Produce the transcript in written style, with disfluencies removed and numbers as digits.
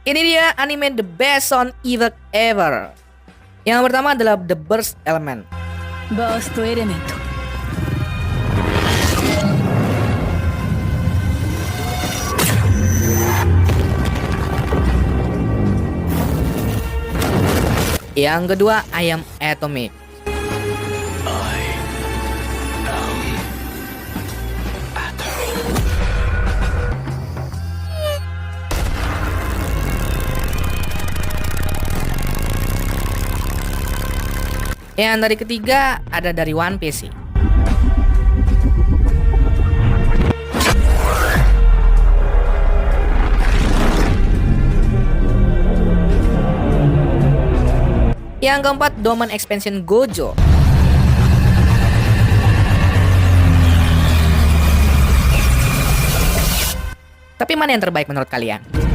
Ini dia anime the best sound effect ever. Yang pertama adalah The Burst Element. バーストエレメント Yang kedua Ayam Atomic. Yang dari ketiga ada dari One Piece. Yang keempat Domain Expansion Gojo. Tapi mana yang terbaik menurut kalian?